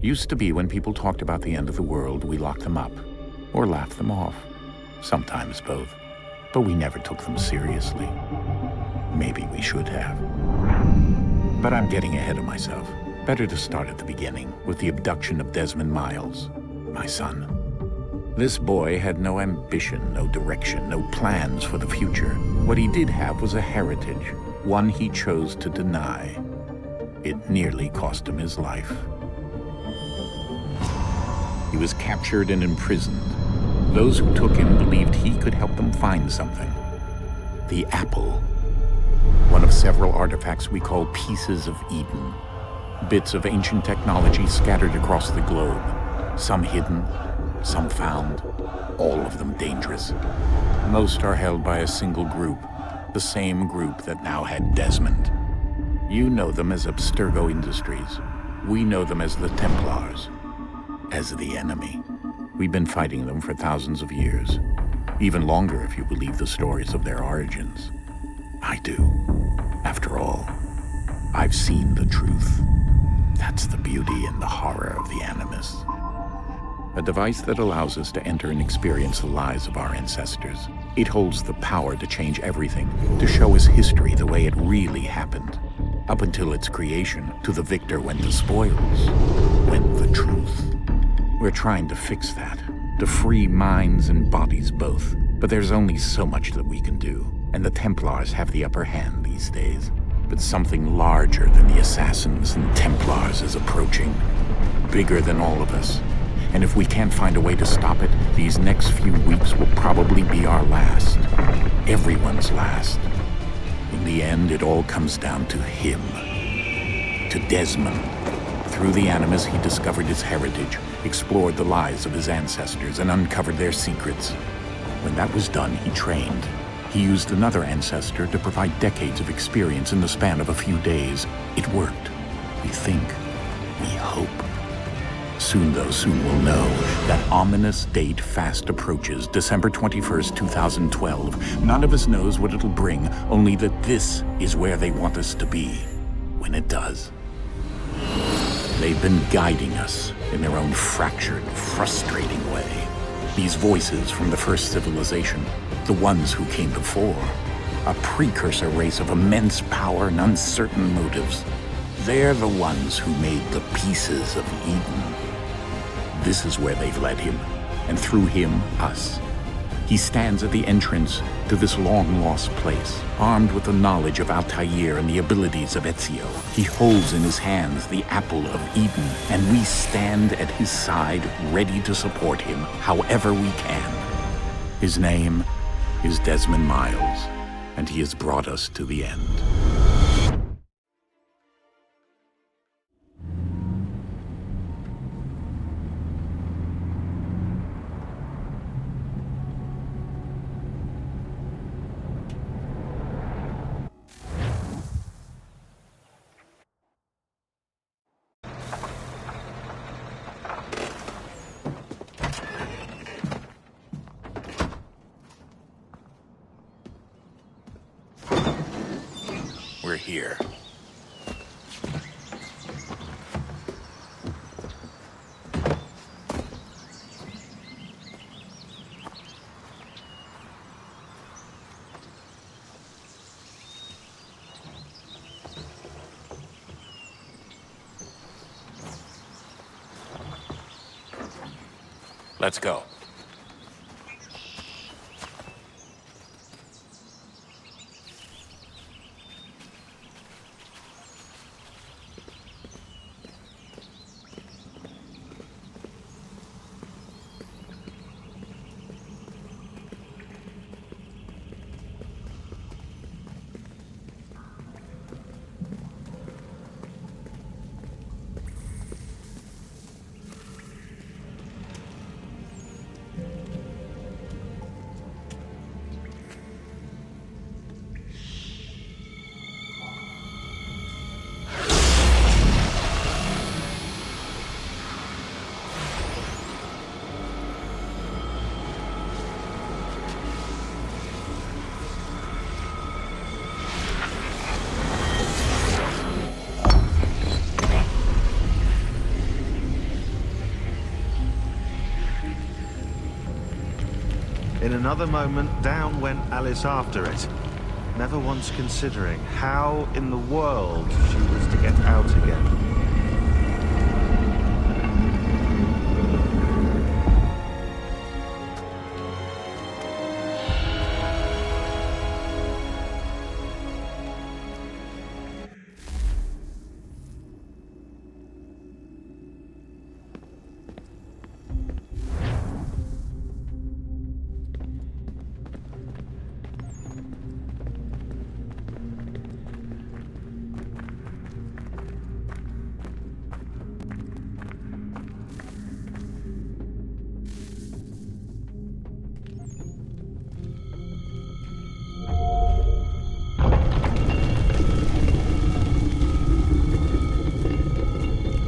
Used to be when people talked about the end of the world, we locked them up, or laughed them off. Sometimes both. But we never took them seriously. Maybe we should have. But I'm getting ahead of myself. Better to start at the beginning, with the abduction of Desmond Miles, my son. This boy had no ambition, no direction, no plans for the future. What he did have was a heritage, one he chose to deny. It nearly cost him his life. He was captured and imprisoned. Those who took him believed he could help them find something. The apple. One of several artifacts we call Pieces of Eden. Bits of ancient technology scattered across the globe. Some hidden, some found, all of them dangerous. Most are held by a single group, the same group that now had Desmond. You know them as Abstergo Industries. We know them as the Templars, as the enemy. We've been fighting them for thousands of years, even longer if you believe the stories of their origins. I do. After all, I've seen the truth. That's the beauty and the horror of the Animus. A device that allows us to enter and experience the lives of our ancestors. It holds the power to change everything, to show us history the way it really happened. Up until its creation, to the victor went the spoils, went the truth. We're trying to fix that, to free minds and bodies both. But there's only so much that we can do, and the Templars have the upper hand these days. But something larger than the Assassins and Templars is approaching, bigger than all of us. And if we can't find a way to stop it, these next few weeks will probably be our last. Everyone's last. In the end, it all comes down to him. To Desmond. Through the Animus, he discovered his heritage, explored the lives of his ancestors, and uncovered their secrets. When that was done, he trained. He used another ancestor to provide decades of experience in the span of a few days. It worked. We think. We hope. Soon we'll know. That ominous date fast approaches, December 21st, 2012. None of us knows what it'll bring, only that this is where they want us to be, when it does. They've been guiding us in their own fractured, frustrating way. These voices from the first civilization, the ones who came before, a precursor race of immense power and uncertain motives. They're the ones who made the Pieces of Eden. This is where they've led him, and through him, us. He stands at the entrance to this long-lost place, armed with the knowledge of Altair and the abilities of Ezio. He holds in his hands the Apple of Eden, and we stand at his side, ready to support him however we can. His name is Desmond Miles, and he has brought us to the end. We're here. Let's go. In another moment, down went Alice after it, never once considering how in the world she was to get out again.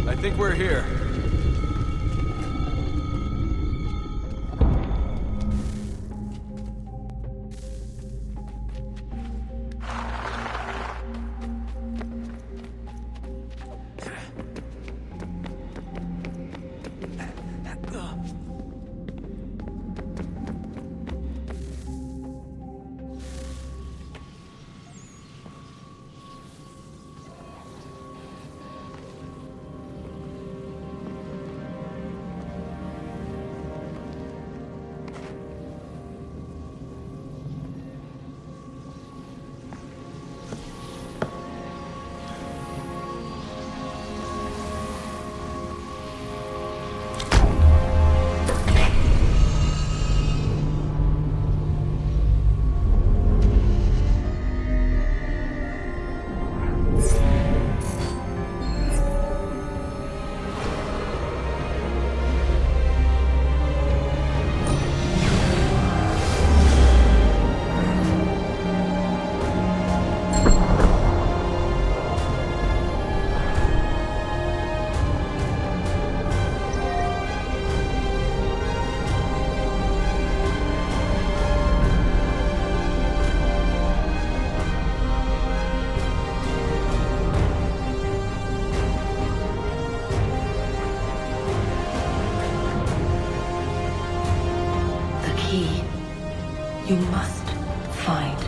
I think we're here. You must find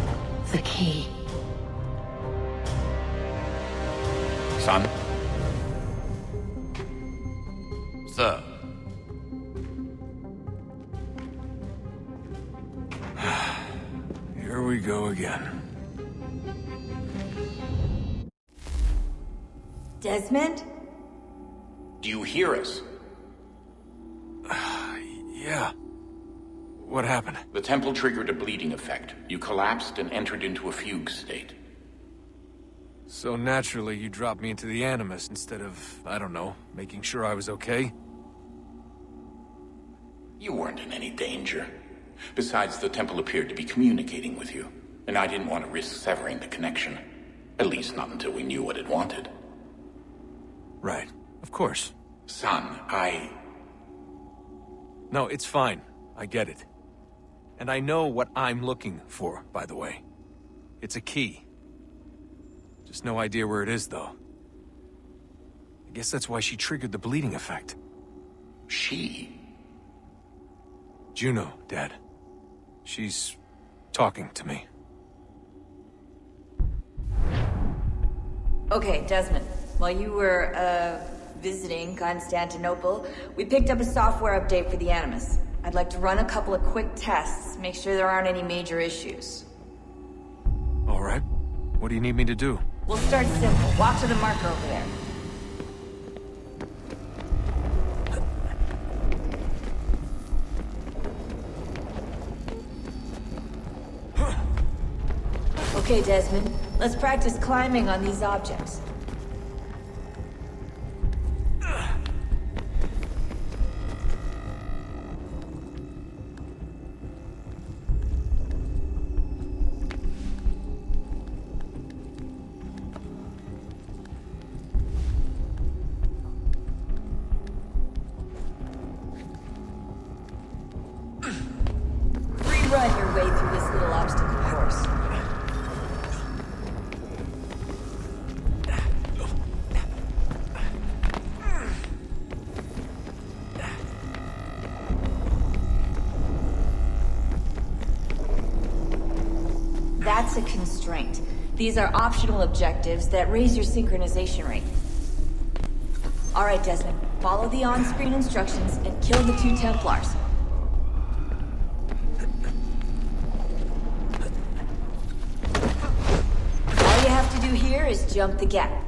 the key. Son? Sir. Here we go again. Desmond? Do you hear us? Yeah. What happened? The temple triggered a bleeding effect. You collapsed and entered into a fugue state. So naturally, you dropped me into the Animus instead of, I don't know, making sure I was okay? You weren't in any danger. Besides, the temple appeared to be communicating with you, and I didn't want to risk severing the connection. At least not until we knew what it wanted. Right. Of course. Son, No, it's fine. I get it. And I know what I'm looking for, by the way. It's a key. Just no idea where it is, though. I guess that's why she triggered the bleeding effect. She? Juno, Dad. She's talking to me. Okay, Desmond. While you were, visiting Constantinople, we picked up a software update for the Animus. I'd like to run a couple of quick tests, make sure there aren't any major issues. All right. What do you need me to do? We'll start simple. Walk to the marker over there. Okay, Desmond. Let's practice climbing on these objects. Run your way through this little obstacle course. That's a constraint. These are optional objectives that raise your synchronization rate. Alright, Desmond. Follow the on-screen instructions and kill the 2 Templars. All you have to do here is jump the gap.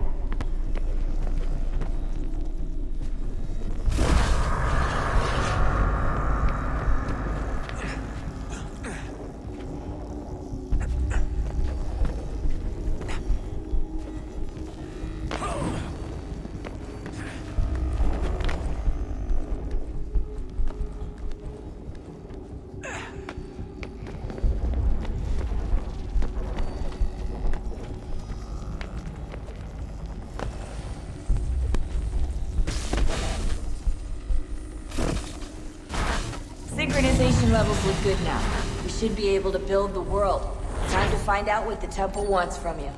Synchronization levels look good now. We should be able to build the world. Time to find out what the temple wants from you.